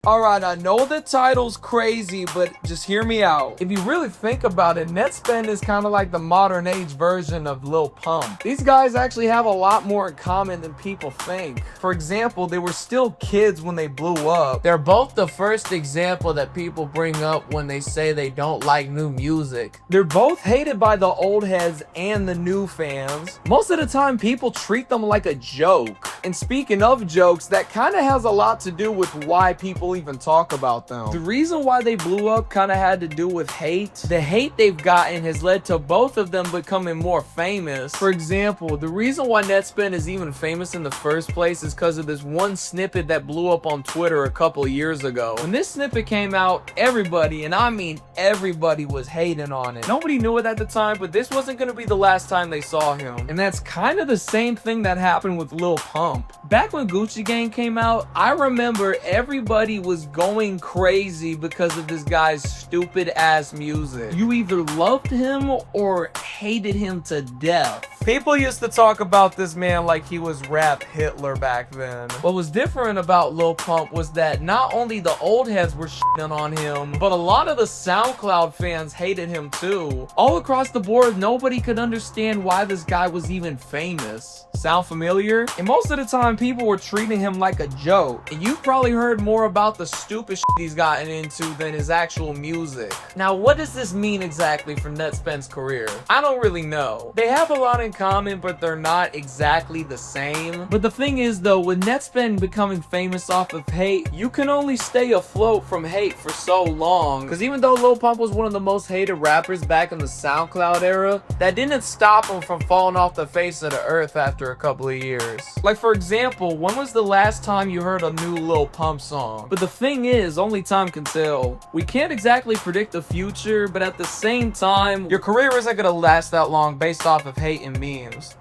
Alright, I know the title's crazy, but just hear me out. If you really think about it, Nettspend is kind of like the modern age version of Lil Pump. These guys actually have a lot more in common than people think. For example, they were still kids when they blew up. They're both the first example that people bring up when they say they don't like new music. They're both hated by the old heads and the new fans. Most of the time, people treat them like a joke. And speaking of jokes, that kind of has a lot to do with why people even talk about them. The reason why they blew up kind of had to do with hate. The hate they've gotten has led to both of them becoming more famous. For example, the reason why Nettspend is even famous in the first place is because of this one snippet that blew up on Twitter a couple years ago. When this snippet came out, everybody, and I mean everybody, was hating on it. Nobody knew it at the time, but this wasn't going to be the last time they saw him. And that's kind of the same thing that happened with Lil Pump. Back when Gucci Gang came out, I remember everybody was going crazy because of this guy's stupid ass music. You either loved him or hated him to death. People used to talk about this man like he was rap Hitler back then. What was different about Lil Pump was that not only the old heads were shitting on him, but a lot of the SoundCloud fans hated him too. All across the board, nobody could understand why this guy was even famous. Sound familiar? And most of the time, people were treating him like a joke. And you've probably heard more about the stupid shit he's gotten into than his actual music. Now, what does this mean exactly for Nettspend's career? I don't really know. They have a lot in common, but they're not exactly the same. But the thing is though, with Nettspend becoming famous off of hate, you can only stay afloat from hate for so long. Because even though Lil Pump was one of the most hated rappers back in the SoundCloud era, that didn't stop him from falling off the face of the earth after a couple of years. Like for example, when was the last time you heard a new Lil Pump song? But the thing is, only time can tell. We can't exactly predict the future, but at the same time, your career isn't gonna last that long based off of hate and memes.